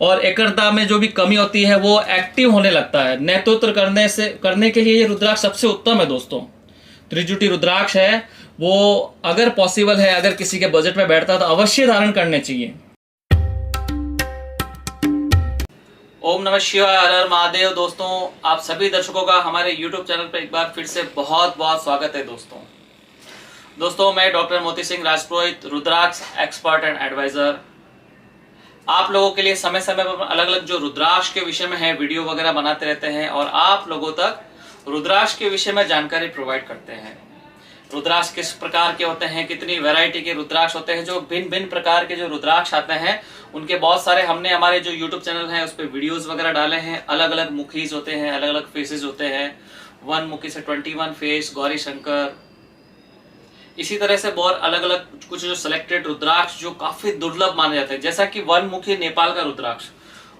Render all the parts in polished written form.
और एकाग्रता में जो भी कमी होती है वो एक्टिव होने लगता है। नेतृत्व करने के लिए ये रुद्राक्ष सबसे उत्तम है दोस्तों। त्रिजुटी रुद्राक्ष है वो, अगर पॉसिबल है, अगर किसी के बजट में बैठता है तो अवश्य धारण करने चाहिए। ओम नमः शिवाय, हर हर महादेव। दोस्तों, आप सभी दर्शकों का हमारे YouTube चैनल पर एक बार फिर से बहुत बहुत स्वागत है। दोस्तों मैं doctor Moti Singh Rajpurohit, rudraksha expert and adviser, आप लोगों के लिए समय समय पर अलग अलग जो रुद्राक्ष के विषय में है वीडियो वगैरह बनाते रहते हैं और आप लोगों तक रुद्राक्ष के विषय में जानकारी प्रोवाइड करते हैं। रुद्राक्ष किस प्रकार के होते हैं, कितनी वैरायटी के रुद्राक्ष होते हैं, जो भिन्न भिन्न प्रकार के जो रुद्राक्ष आते हैं उनके बहुत सारे हमने हमारे जो YouTube चैनल है उस पर वीडियोस वगैरह डाले हैं। अलग अलग मुखीज होते हैं, अलग अलग फेसेस होते हैं, 1 मुखी से 21 फेस, गौरी शंकर, इसी तरह से बहुत अलग अलग कुछ जो सिलेक्टेड रुद्राक्ष जो काफी दुर्लभ माने जाते हैं। जैसा कि 1 मुखी नेपाल का रुद्राक्ष,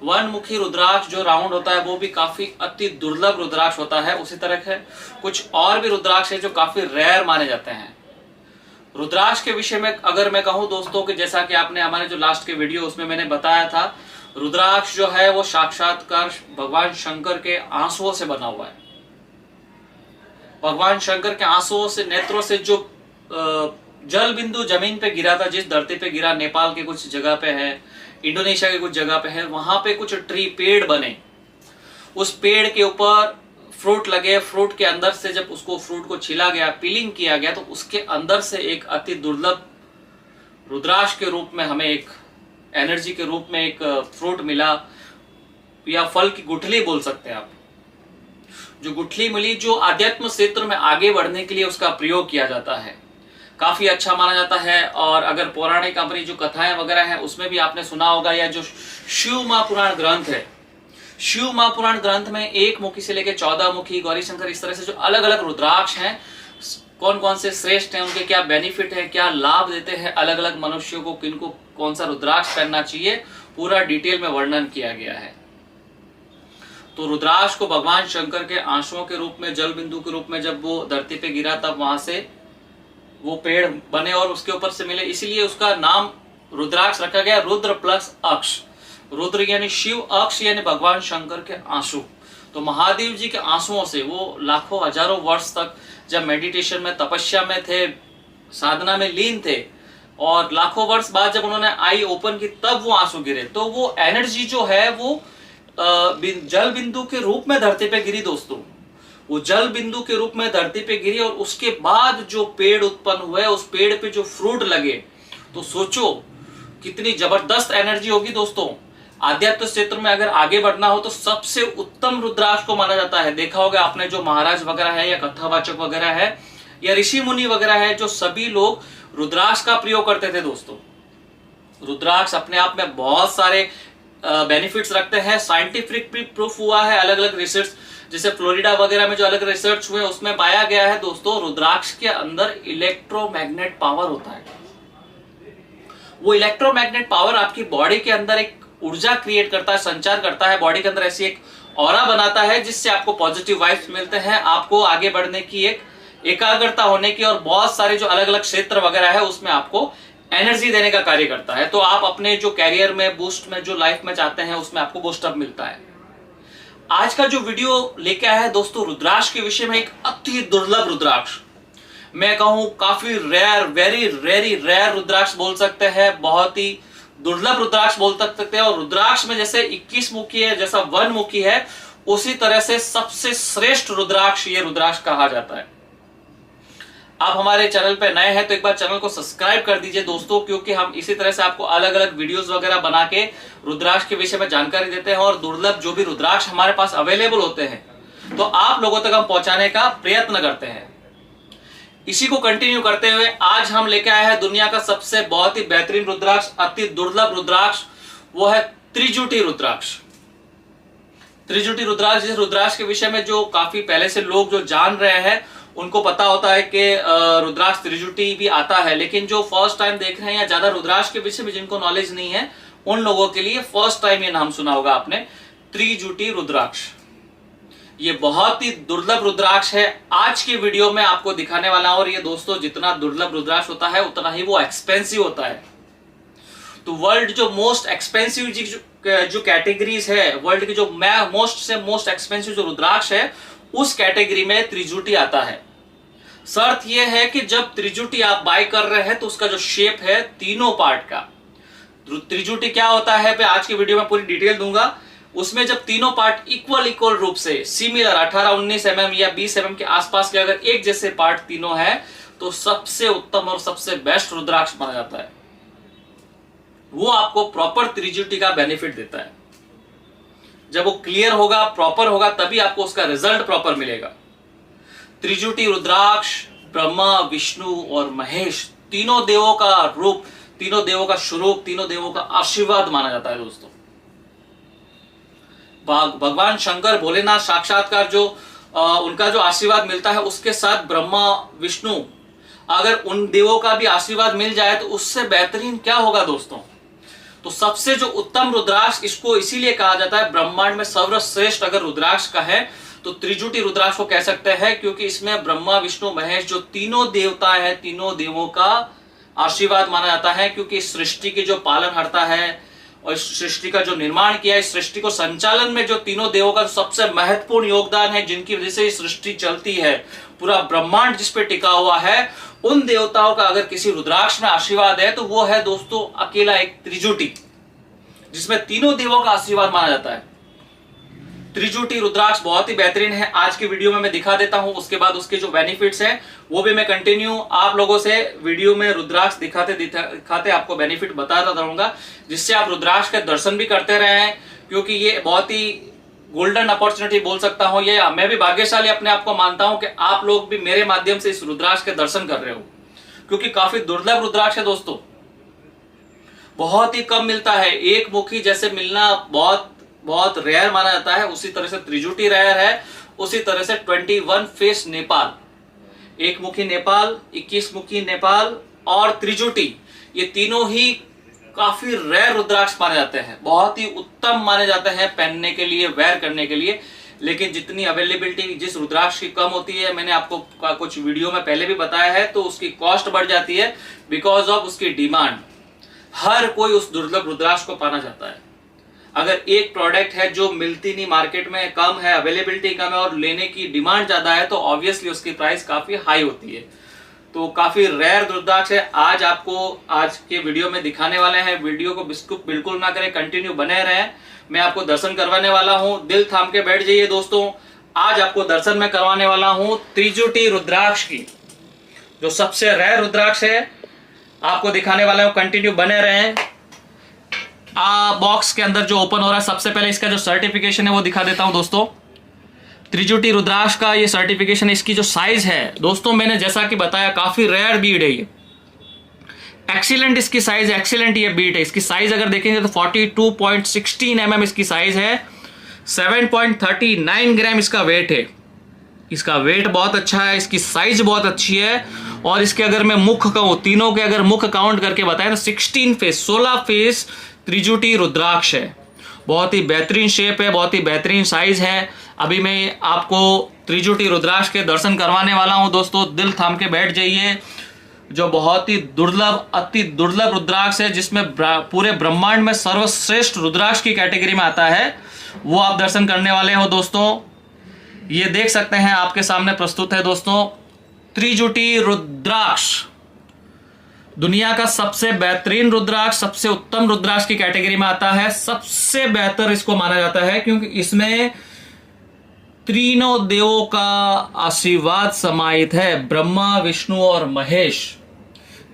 1 मुखी रुद्राक्ष जो राउंड होता है वो भी काफी अति दुर्लभ रुद्राक्ष होता है। उसी तरह के कुछ और भी रुद्राक्ष है जो काफी रेयर माने जाते हैं। रुद्राक्ष के विषय में अगर मैं कहूं दोस्तों कि जैसा कि आपने हमारे जो लास्ट के वीडियो उसमें मैंने बताया था, रुद्राक्ष जो है वो साक्षात्कार भगवान शंकर के आंसुओं से बना हुआ है। भगवान शंकर के आंसुओं से, नेत्रों से जो जल बिंदु जमीन पे गिरा था, जिस धरती पे गिरा, नेपाल के कुछ जगह पे है, इंडोनेशिया के कुछ जगह पे है, वहां पे कुछ पेड़ बने, उस पेड़ के ऊपर फ्रूट लगे, फ्रूट के अंदर से जब उसको फ्रूट को छिला गया, पीलिंग किया गया, तो उसके अंदर से एक अति दुर्लभ रुद्राक्ष के रूप में हमें एक एनर्जी के रूप में एक फ्रूट मिला, या फल की गुठली बोल सकते हैं आप। जो गुठली मिली जो आध्यात्म क्षेत्र में आगे बढ़ने के लिए उसका प्रयोग किया जाता है, काफी अच्छा माना जाता है। और अगर पौराणिक अपनी जो कथाएं वगैरह हैं उसमें भी आपने सुना होगा, या जो शिव महापुराण ग्रंथ है, शिव महापुराण ग्रंथ में 1 मुखी से लेकर 14 मुखी, गौरी शंकर, इस तरह से जो अलग अलग रुद्राक्ष हैं, कौन कौन से श्रेष्ठ हैं, उनके क्या बेनिफिट है, क्या लाभ देते हैं अलग अलग मनुष्यों को, किनको कौन सा रुद्राक्ष पहनना चाहिए, पूरा डिटेल में वर्णन किया गया है। तो रुद्राक्ष को भगवान शंकर के आंसुओं के रूप में, जल बिंदु के रूप में जब वो धरती पे गिरा तब वहां से वो पेड़ बने और उसके ऊपर से मिले, इसीलिए उसका नाम रुद्राक्ष रखा गया, रुद्र प्लस अक्ष। रुद्र यानी शिव, अक्ष यानी भगवान शंकर के आंसू। तो महादेव जी के आंसुओं से वो लाखों हजारों वर्ष तक जब मेडिटेशन में, तपस्या में थे, साधना में लीन थे, और लाखों वर्ष बाद जब उन्होंने आई ओपन की तब वो आंसू गिरे, तो वो एनर्जी जो है वो जल बिंदु के रूप में धरती पे गिरी दोस्तों। वो जल बिंदु के रूप में धरती पे गिरी और उसके बाद जो पेड़ उत्पन्न हुए, उस पेड़ पे जो फ्रूट लगे, तो सोचो कितनी जबरदस्त एनर्जी होगी दोस्तों। आध्यात्म क्षेत्र में अगर आगे बढ़ना हो तो सबसे उत्तम रुद्राक्ष को माना जाता है। देखा होगा आपने, जो महाराज वगैरह है या कथावाचक वगैरह है या ऋषि मुनि वगैरह है, जो सभी लोग रुद्राक्ष का प्रयोग करते थे दोस्तों। रुद्राक्ष अपने आप में बहुत सारे बेनिफिट्स रखते हैं, साइंटिफिक भी प्रूफ हुआ है। अलग अलग रिसर्च, जैसे फ्लोरिडा वगैरह में जो अलग रिसर्च हुए उसमें पाया गया है दोस्तों, रुद्राक्ष के अंदर इलेक्ट्रोमैग्नेट पावर होता है। वो इलेक्ट्रोमैग्नेट पावर आपकी बॉडी के अंदर एक ऊर्जा क्रिएट करता है, संचार करता है, बॉडी के अंदर ऐसी एक ऑरा बनाता है जिससे आपको पॉजिटिव वाइब्स मिलते हैं, आपको आगे बढ़ने की एक एकाग्रता होने की, और बहुत सारे जो अलग अलग क्षेत्र वगैरह है उसमें आपको एनर्जी देने का कार्य करता है। तो आप अपने जो कैरियर में बूस्ट में, जो लाइफ में चाहते हैं, उसमें आपको बूस्ट अप मिलता है। आज का जो वीडियो लेके आया है दोस्तों रुद्राक्ष के विषय में, एक अति दुर्लभ रुद्राक्ष, मैं कहूं काफी रेयर, वेरी रेयर रुद्राक्ष बोल सकते हैं, बहुत ही दुर्लभ रुद्राक्ष बोल सकते हैं। और रुद्राक्ष में जैसे 21 मुखी है, जैसा 1 मुखी है, उसी तरह से सबसे श्रेष्ठ रुद्राक्ष ये रुद्राक्ष कहा जाता है। आप हमारे चैनल पे नए हैं तो एक बार चैनल को सब्सक्राइब कर दीजिए दोस्तों, क्योंकि हम इसी तरह से आपको अलग अलग वीडियोस वगैरह बना के रुद्राक्ष के विषय में जानकारी देते हैं, और दुर्लभ जो भी रुद्राक्ष हमारे पास अवेलेबल होते हैं तो आप लोगों तक हम पहुंचाने का प्रयत्न करते हैं। इसी को कंटिन्यू करते हुए आज हम लेके आए हैं दुनिया का सबसे बहुत ही बेहतरीन रुद्राक्ष, अति दुर्लभ रुद्राक्ष, वो है त्रिजुटी रुद्राक्ष। त्रिजुटी रुद्राक्ष, जिस रुद्राक्ष के विषय में जो काफी पहले से लोग जो जान रहे हैं उनको पता होता है कि रुद्राक्ष त्रिजुटी भी आता है, लेकिन जो फर्स्ट टाइम देख रहे हैं या ज्यादा रुद्राक्ष के विषय में जिनको नॉलेज नहीं है, उन लोगों के लिए फर्स्ट टाइम ये नाम सुना होगा आपने, त्रिजुटी रुद्राक्ष। ये बहुत ही दुर्लभ रुद्राक्ष है। आज की वीडियो में आपको दिखाने वाला हूं, और ये दोस्तों जितना दुर्लभ रुद्राक्ष होता है उतना ही वो एक्सपेंसिव होता है। तो वर्ल्ड जो मोस्ट एक्सपेंसिव जो कैटेगरीज है वर्ल्ड की, जो मोस्ट से मोस्ट एक्सपेंसिव जो रुद्राक्ष है उस कैटेगरी में त्रिजुटी आता है। शर्त यह है कि जब त्रिजुटी आप बाय कर रहे हैं तो उसका जो शेप है तीनों पार्ट का, त्रिजुटी क्या होता है मैं आज की वीडियो में पूरी डिटेल दूंगा। उसमें जब तीनों पार्ट इक्वल रूप से सिमिलर 18-19 mm या 20 mm के आसपास के अगर एक जैसे पार्ट तीनों है तो सबसे उत्तम और सबसे बेस्ट रुद्राक्ष माना जाता है। वो आपको प्रॉपर त्रिजुटी का बेनिफिट देता है। जब वो क्लियर होगा, प्रॉपर होगा, तभी आपको उसका रिजल्ट प्रॉपर मिलेगा। त्रिजुटी रुद्राक्ष ब्रह्मा, विष्णु और महेश तीनों देवों का रूप, तीनों देवों का स्वरूप, तीनों देवों का आशीर्वाद माना जाता है दोस्तों। भगवान शंकर भोलेनाथ साक्षात्कार जो उनका जो आशीर्वाद मिलता है, उसके साथ ब्रह्मा विष्णु, अगर उन देवों का भी आशीर्वाद मिल जाए तो उससे बेहतरीन क्या होगा दोस्तों। तो सबसे जो उत्तम रुद्राक्ष, इसको इसीलिए कहा जाता है ब्रह्मांड में सर्वश्रेष्ठ अगर रुद्राक्ष का है तो त्रिजुटी रुद्राक्ष को कह सकते हैं, क्योंकि इसमें ब्रह्मा विष्णु महेश जो तीनों देवता है, तीनों देवों का आशीर्वाद माना जाता है। क्योंकि इस सृष्टि की जो पालनहर्ता है और इस सृष्टि का जो निर्माण किया है, इस सृष्टि को संचालन में जो तीनों देवों का सबसे महत्वपूर्ण योगदान है, जिनकी वजह से इस सृष्टि चलती है, पूरा ब्रह्मांड जिस पे टिका हुआ है, उन देवताओं का अगर किसी रुद्राक्ष में आशीर्वाद है तो वो है दोस्तों अकेला एक त्रिजुटी, जिसमें तीनों देवों का आशीर्वाद माना जाता है। त्रिजुटी रुद्राक्ष बहुत ही बेहतरीन है। आज की वीडियो में मैं दिखा देता हूं, उसके बाद उसके जो बेनिफिट्स हैं वो भी मैं कंटिन्यू आप लोगों से वीडियो में रुद्राक्ष दिखाते आपको बेनिफिट बताता रहूंगा, जिससे आप रुद्राक्ष के दर्शन भी करते रहे। क्योंकि ये बहुत ही गोल्डन अपॉर्चुनिटी बोल सकता हूं, ये मैं भी भाग्यशाली अपने आप को मानता हूं कि आप लोग भी मेरे माध्यम से इस रुद्राक्ष के दर्शन कर रहे हो, क्योंकि काफी दुर्लभ रुद्राक्ष है दोस्तों, बहुत ही कम मिलता है। एक मुखी जैसे मिलना बहुत बहुत रेयर माना जाता है, उसी तरह से त्रिजुटी रेयर है, उसी तरह से 21 फेस नेपाल, एक मुखी नेपाल, 21 मुखी नेपाल और त्रिजुटी, ये तीनों ही काफी रेयर रुद्राक्ष माने जाते हैं, बहुत ही उत्तम माने जाते हैं पहनने के लिए, वेयर करने के लिए। लेकिन जितनी अवेलेबिलिटी जिस रुद्राक्ष की कम होती है, मैंने आपको कुछ वीडियो में पहले भी बताया है, तो उसकी कॉस्ट बढ़ जाती है बिकॉज ऑफ उसकी डिमांड। हर कोई उस दुर्लभ रुद्राक्ष को पाना चाहता है। अगर एक प्रोडक्ट है जो मिलती नहीं मार्केट में, कम है, अवेलेबिलिटी कम है और लेने की डिमांड ज्यादा है, तो ऑब्वियसली उसकी प्राइस काफी हाई होती है। तो काफी रेयर रुद्राक्ष है, आज आपको आज के वीडियो में दिखाने वाले हैं। वीडियो को बिल्कुल ना करें, कंटिन्यू बने रहें, मैं आपको दर्शन करवाने वाला हूं। दिल थाम के बैठ जाइए दोस्तों, आज आपको दर्शन में करवाने वाला हूं त्रिजुटी रुद्राक्ष की, जो सबसे रेयर रुद्राक्ष है, आपको दिखाने वाला हूं। कंटिन्यू बने रहें। बॉक्स के अंदर जो ओपन हो रहा है, सबसे पहले इसका जो सर्टिफिकेशन है वो दिखा देता हूं दोस्तों। त्रिजुटी रुद्राक्ष का ये सर्टिफिकेशन, इसकी जो साइज है दोस्तों, मैंने जैसा कि बताया काफी रेयर बीड है ये, एक्सीलेंट इसकी साइज, एक्सीलेंट ये बीड है। इसकी साइज अगर देखेंगे तो 42.16 mm इसकी साइज है, 7.39 ग्राम इसका वेट है। इसका वेट बहुत अच्छा है, इसकी साइज बहुत अच्छी है। और इसके अगर मैं मुख कहूं, तीनों के अगर मुख काउंट करके बताएं तो 16 फेस त्रिजुटी रुद्राक्ष है। बहुत ही बेहतरीन शेप है, बहुत ही बेहतरीन साइज है। अभी मैं आपको त्रिजुटी रुद्राक्ष के दर्शन करवाने वाला हूं दोस्तों, दिल थाम के बैठ जाइए। जो बहुत ही दुर्लभ, अति दुर्लभ रुद्राक्ष है, जिसमें पूरे ब्रह्मांड में सर्वश्रेष्ठ रुद्राक्ष की कैटेगरी में आता है, वो आप दर्शन करने वाले हो दोस्तों। ये देख सकते हैं, आपके सामने प्रस्तुत है दोस्तों त्रिजुटी रुद्राक्ष, दुनिया का सबसे बेहतरीन रुद्राक्ष, सबसे उत्तम रुद्राक्ष की कैटेगरी में आता है। सबसे बेहतर इसको माना जाता है क्योंकि इसमें तीनों देवों का आशीर्वाद समाहित है, ब्रह्मा विष्णु और महेश,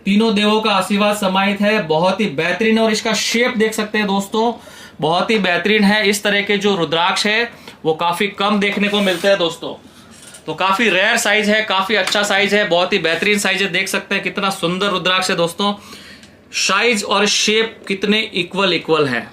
तीनों देवों का आशीर्वाद समाहित है। बहुत ही बेहतरीन, और इसका शेप देख सकते हैं दोस्तों, बहुत ही बेहतरीन है। इस तरह के जो रुद्राक्ष है वो काफी कम देखने को मिलते हैं दोस्तों, तो काफी रेयर साइज है, काफी अच्छा साइज है, बहुत ही बेहतरीन साइज है। देख सकते हैं कितना सुंदर रुद्राक्ष है दोस्तों, साइज और शेप कितने इक्वल है।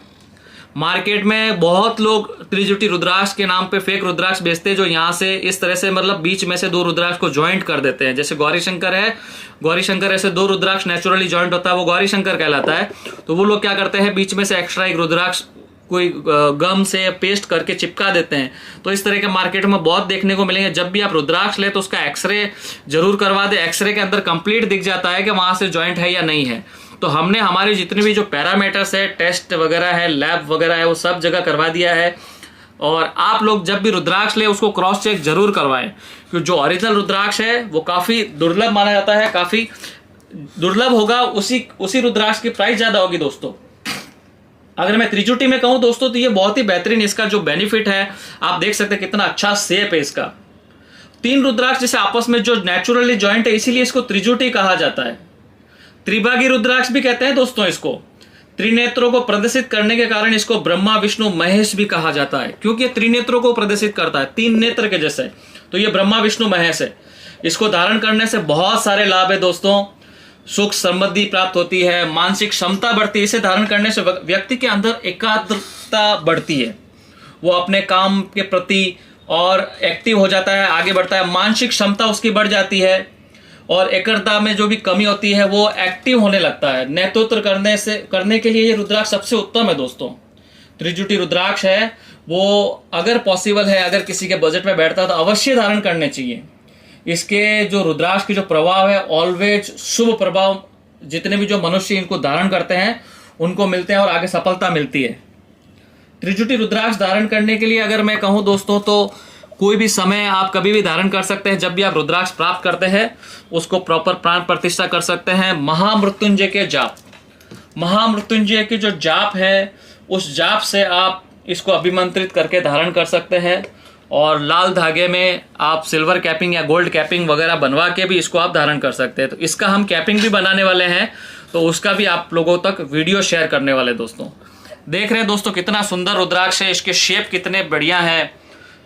मार्केट में बहुत लोग त्रिजुटी रुद्राक्ष के नाम पे फेक रुद्राक्ष बेचते हैं, जो यहाँ से इस तरह से मतलब बीच में से दो रुद्राक्ष को ज्वाइंट कर देते हैं। जैसे गौरी शंकर है, गौरी शंकर ऐसे दो रुद्राक्ष नेचुरली ज्वाइंट होता है, वो गौरी शंकर कहलाता है। तो वो लोग क्या करते हैं, बीच में से एक्स्ट्रा एक रुद्राक्ष कोई गम से पेस्ट करके चिपका देते हैं। तो इस तरह के मार्केट में बहुत देखने को मिलेंगे। जब भी आप रुद्राक्ष ले तो उसका एक्सरे जरूर करवा दे, एक्सरे के अंदर कंप्लीट दिख जाता है कि वहां से ज्वाइंट है या नहीं है। तो हमने हमारे जितने भी जो पैरामीटर्स है, टेस्ट वगैरह है, लैब वगैरह है, वो सब जगह करवा दिया है। और आप लोग जब भी रुद्राक्ष ले उसको क्रॉस चेक जरूर करवाएं, क्योंकि जो ओरिजिनल रुद्राक्ष है वो काफ़ी दुर्लभ माना जाता है, काफ़ी दुर्लभ होगा, उसी रुद्राक्ष की प्राइस ज़्यादा होगी दोस्तों। अगर मैं त्रिजुटी में कहूँ दोस्तों तो ये बहुत ही बेहतरीन, इसका जो बेनिफिट है आप देख सकते हैं कितना अच्छा शेप है इसका। 3 रुद्राक्ष जैसे आपस में जो नेचुरली जॉइंट है, इसीलिए इसको त्रिजुटी कहा जाता है। त्रिभागी रुद्राक्ष भी कहते हैं दोस्तों इसको। त्रिनेत्रों को प्रदर्शित करने के कारण इसको ब्रह्मा विष्णु महेश भी कहा जाता है, क्योंकि ये त्रिनेत्रों को प्रदर्शित करता है, 3 नेत्र के जैसे। तो ये ब्रह्मा विष्णु महेश है। इसको धारण करने से बहुत सारे लाभ है दोस्तों। सुख समृद्धि प्राप्त होती है, मानसिक क्षमता बढ़ती है। इसे धारण करने से व्यक्ति के अंदर एकाग्रता बढ़ती है, वो अपने काम के प्रति और एक्टिव हो जाता है, आगे बढ़ता है, मानसिक क्षमता उसकी बढ़ जाती है, और एकाग्रता में जो भी कमी होती है वो एक्टिव होने लगता है। नेतृत्व करने के लिए ये रुद्राक्ष सबसे उत्तम है दोस्तों। त्रिजुटी रुद्राक्ष है वो, अगर पॉसिबल है, अगर किसी के बजट में बैठता है तो अवश्य धारण करने चाहिए। इसके जो रुद्राक्ष की जो प्रभाव है, ऑलवेज शुभ प्रभाव, जितने भी जो मनुष्य इनको धारण करते हैं उनको मिलते हैं और आगे सफलता मिलती है। त्रिजुटी रुद्राक्ष धारण करने के लिए अगर मैं कहूं दोस्तों तो कोई भी समय आप कभी भी धारण कर सकते हैं। जब भी आप रुद्राक्ष प्राप्त करते हैं उसको प्रॉपर प्राण प्रतिष्ठा कर सकते हैं। महामृत्युंजय के जाप, महामृत्युंजय की जो जाप है उस जाप से आप इसको अभिमंत्रित करके धारण कर सकते हैं, और लाल धागे में आप सिल्वर कैपिंग या गोल्ड कैपिंग वगैरह बनवा के भी इसको आप धारण कर सकते हैं। तो इसका हम कैपिंग भी बनाने वाले हैं, तो उसका भी आप लोगों तक वीडियो शेयर करने वाले दोस्तों। देख रहे हैं दोस्तों कितना सुंदर रुद्राक्ष है, इसके शेप कितने बढ़िया हैं,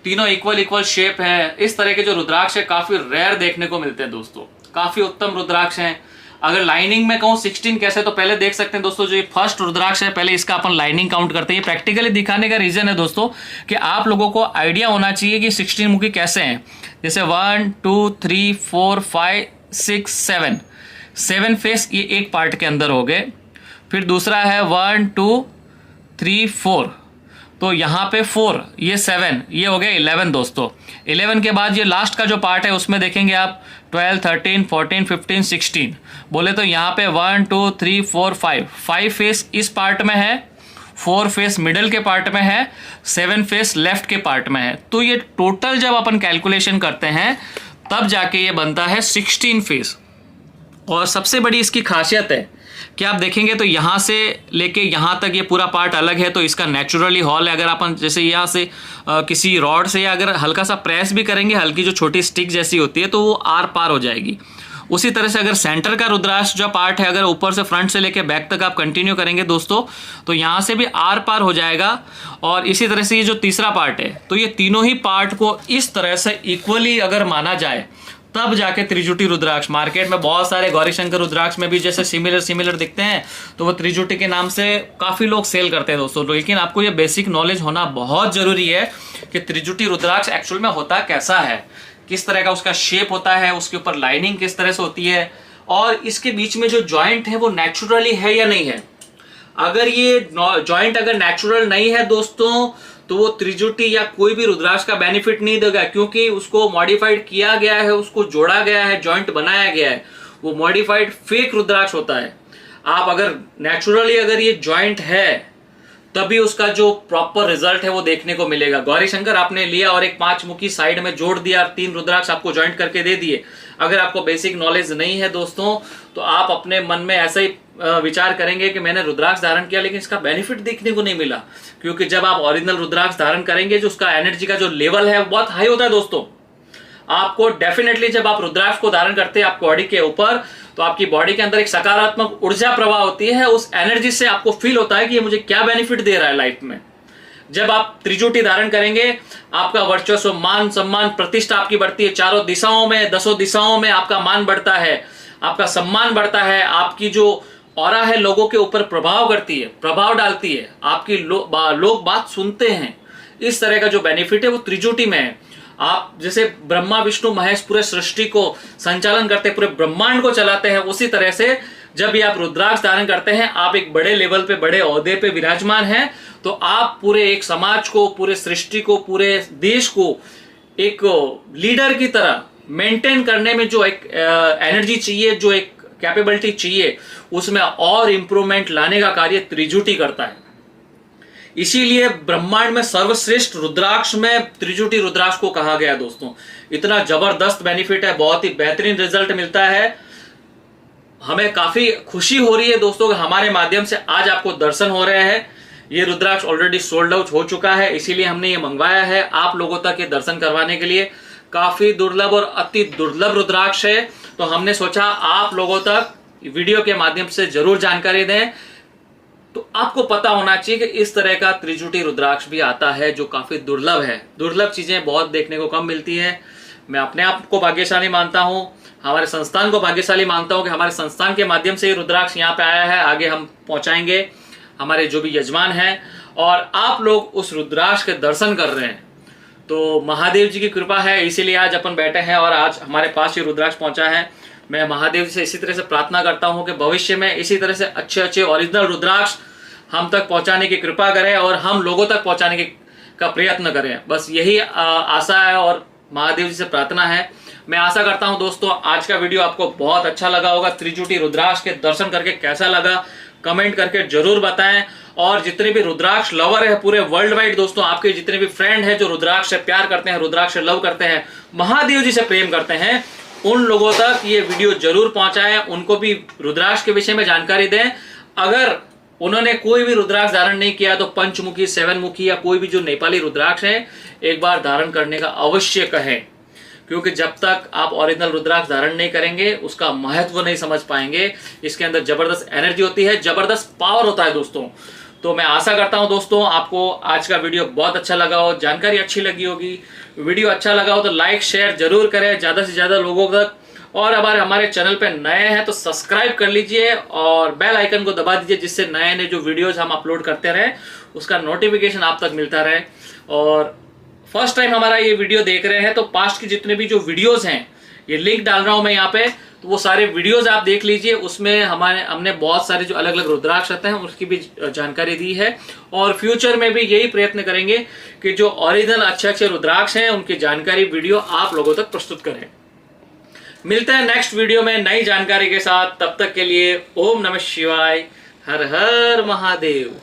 तीनों इक्वल शेप है। इस तरह के जो रुद्राक्ष है काफी रेयर देखने को मिलते हैं दोस्तों, काफी उत्तम रुद्राक्ष हैं। अगर लाइनिंग में कहूँ 16 कैसे, तो पहले देख सकते हैं दोस्तों जो ये फर्स्ट रुद्राक्ष है, पहले इसका अपन लाइनिंग काउंट करते हैं। प्रैक्टिकली दिखाने का रीजन है दोस्तों कि आप लोगों को आइडिया होना चाहिए कि 16 मुखी कैसे हैं। जैसे 1 2 3 4 5 6 7 फेस ये एक पार्ट के अंदर हो गए। फिर दूसरा है 1 2 3 4, तो यहाँ पे 4, ये 7, ये हो गया 11 दोस्तों। 11 के बाद ये लास्ट का जो पार्ट है उसमें देखेंगे आप 12 13 14 15 16, बोले तो यहाँ पे 1 2 3 4 5 फेस इस पार्ट में है, 4 फेस मिडल के पार्ट में है, 7 फेस लेफ्ट के पार्ट में है। तो ये टोटल जब अपन कैलकुलेशन करते हैं तब जाके ये बनता है 16 फेस। और सबसे बड़ी इसकी खासियत है कि आप देखेंगे तो यहाँ से लेके यहाँ तक ये पूरा पार्ट अलग है, तो इसका नेचुरली हॉल है। अगर अपन जैसे यहाँ से किसी रॉड से या अगर हल्का सा प्रेस भी करेंगे, हल्की जो छोटी स्टिक जैसी होती है, तो वो आर पार हो जाएगी। उसी तरह से अगर सेंटर का रुद्राक्ष जो पार्ट है, अगर ऊपर से फ्रंट से लेके बैक तक आप कंटिन्यू करेंगे दोस्तों, तो यहाँ से भी आर पार हो जाएगा। और इसी तरह से ये जो तीसरा पार्ट है, तो ये तीनों ही पार्ट को इस तरह से इक्वली अगर माना जाए तब जाके त्रिजुटी रुद्राक्ष। मार्केट में बहुत सारे गौरीशंकर रुद्राक्ष में भी जैसे सिमिलर दिखते हैं, तो वो त्रिजुटी के नाम से काफी लोग सेल करते हैं दोस्तों। लेकिन आपको ये बेसिक नॉलेज होना बहुत जरूरी है कि त्रिजुटी रुद्राक्ष एक्चुअल में होता कैसा है, किस तरह का उसका शेप होता है, उसके ऊपर लाइनिंग किस तरह से होती है, और इसके बीच में जो जॉइंट है वो नेचुरली है या नहीं है। अगर ये जॉइंट अगर नेचुरल नहीं है दोस्तों, तो वो त्रिजुटी या कोई भी रुद्राक्ष का बेनिफिट नहीं देगा, क्योंकि उसको मॉडिफाइड किया गया है, उसको जोड़ा गया है, जॉइंट बनाया गया है। वो मॉडिफाइड फेक रुद्राक्ष होता है। आप अगर नेचुरली अगर ये जॉइंट है तभी उसका जो प्रॉपर रिजल्ट है वो देखने को मिलेगा। गौरीशंकर आपने लिया और एक 5 मुखी साइड में जोड़ दिया, 3 रुद्राक्ष आपको जॉइंट करके दे दिए। अगर आपको बेसिक नॉलेज नहीं है दोस्तों, तो आप अपने मन में ऐसा ही विचार करेंगे कि मैंने रुद्राक्ष धारण किया लेकिन इसका बेनिफिट देखने को नहीं मिला। क्योंकि जब आप ओरिजिनल रुद्राक्ष धारण करेंगे, जो उसका एनर्जी का जो लेवल है बहुत हाई होता है दोस्तों। आपको डेफिनेटली जब आप रुद्राक्ष को धारण करते हैं आपको बॉडी के ऊपर, तो आपकी बॉडी के अंदर एक सकारात्मक ऊर्जा प्रवाह होती है। उस एनर्जी से आपको फील होता है कि ये मुझे क्या बेनिफिट दे रहा है लाइफ में। जब आप त्रिजुटी धारण करेंगे, आपका वर्चस्व, मान सम्मान, प्रतिष्ठा आपकी बढ़ती है। चारों दिशाओं में, 10 दिशाओं में आपका मान बढ़ता है, आपका सम्मान बढ़ता है। आपकी जो ऑरा है लोगों के ऊपर प्रभाव करती है, प्रभाव डालती है, आपकी लोग बात सुनते हैं। इस तरह का जो बेनिफिट है वो त्रिजुटी में है। आप जैसे ब्रह्मा विष्णु महेश पूरे सृष्टि को संचालन करते हैं, पूरे ब्रह्मांड को चलाते हैं, उसी तरह से जब भी आप रुद्राक्ष धारण करते हैं, आप एक बड़े लेवल पे, बड़े ओहदे पे विराजमान हैं, तो आप पूरे एक समाज को, पूरे सृष्टि को, पूरे देश को एक लीडर की तरह मेंटेन करने में जो एक एनर्जी चाहिए, जो एक कैपेबिलिटी चाहिए उसमें और इंप्रूवमेंट लाने का कार्य त्रिजुटी करता है। इसीलिए ब्रह्मांड में सर्वश्रेष्ठ रुद्राक्ष में त्रिजुटी रुद्राक्ष को कहा गया दोस्तों। इतना जबरदस्त बेनिफिट है, बहुत ही बेहतरीन रिजल्ट मिलता है। हमें काफी खुशी हो रही है दोस्तों कि हमारे माध्यम से आज आपको दर्शन हो रहे हैं। ये रुद्राक्ष ऑलरेडी सोल्ड आउट हो चुका है, इसीलिए हमने ये मंगवाया है आप लोगों तक ये दर्शन करवाने के लिए। काफी दुर्लभ और अति दुर्लभ रुद्राक्ष है, तो हमने सोचा आप लोगों तक वीडियो के माध्यम से जरूर जानकारी दें। तो आपको पता होना चाहिए कि इस तरह का त्रिजुटी रुद्राक्ष भी आता है जो काफी दुर्लभ है। दुर्लभ चीजें बहुत देखने को कम मिलती है। मैं अपने आप को भाग्यशाली मानता हूं, हमारे संस्थान को भाग्यशाली मानता हूं कि हमारे संस्थान के माध्यम से ये रुद्राक्ष यहाँ पे आया है। आगे हम पहुंचाएंगे हमारे जो भी यजमान हैं, और आप लोग उस रुद्राक्ष के दर्शन कर रहे हैं तो महादेव जी की कृपा है, इसीलिए आज अपन बैठे हैं और आज हमारे पास ये रुद्राक्ष पहुंचा है। मैं महादेव से इसी तरह से प्रार्थना करता हूं कि भविष्य में इसी तरह से अच्छे अच्छे ओरिजिनल रुद्राक्ष हम तक पहुंचाने की कृपा करें और हम लोगों तक पहुंचाने का प्रयत्न करें। बस यही आशा है और महादेव जी से प्रार्थना है। मैं आशा करता हूं दोस्तों आज का वीडियो आपको बहुत अच्छा लगा होगा। त्रिजुटी रुद्राक्ष के दर्शन करके कैसा लगा कमेंट करके जरूर बताएं। और जितने भी रुद्राक्ष लवर है पूरे वर्ल्ड वाइड दोस्तों, आपके जितने भी फ्रेंड है जो रुद्राक्ष से प्यार करते हैं, रुद्राक्ष से लव करते हैं, महादेव जी से प्रेम करते हैं, उन लोगों तक ये वीडियो जरूर पहुंचाएं। उनको भी रुद्राक्ष के विषय में जानकारी दें। अगर उन्होंने कोई भी रुद्राक्ष धारण नहीं किया तो पंचमुखी, सेवनमुखी या कोई भी जो नेपाली रुद्राक्ष है एक बार धारण करने का अवश्य कहें, क्योंकि जब तक आप ओरिजिनल रुद्राक्ष धारण नहीं करेंगे उसका महत्व नहीं समझ पाएंगे। इसके अंदर जबरदस्त एनर्जी होती है, जबरदस्त पावर होता है दोस्तों। तो मैं आशा करता हूं दोस्तों आपको आज का वीडियो बहुत अच्छा लगा हो, जानकारी अच्छी लगी होगी। वीडियो अच्छा लगा हो तो लाइक शेयर जरूर करें ज्यादा से ज्यादा लोगों तक। और अगर हमारे चैनल पे नए हैं तो सब्सक्राइब कर लीजिए और बेल आइकन को दबा दीजिए, जिससे नए नए जो वीडियोस हम अपलोड करते रहे उसका नोटिफिकेशन आप तक मिलता रहे। और फर्स्ट टाइम हमारा ये वीडियो देख रहे हैं तो पास्ट की जितने भी जो वीडियोस हैं ये लिंक डाल रहा हूं मैं यहाँ पे, तो वो सारे वीडियोस आप देख लीजिए। उसमें हमने बहुत सारे जो अलग अलग रुद्राक्ष आते हैं उसकी भी जानकारी दी है। और फ्यूचर में भी यही प्रयत्न करेंगे कि जो ओरिजिनल अच्छे अच्छे रुद्राक्ष हैं उनकी जानकारी वीडियो आप लोगों तक प्रस्तुत करें। मिलते हैं नेक्स्ट वीडियो में नई जानकारी के साथ। तब तक के लिए ओम नमः शिवाय, हर हर महादेव।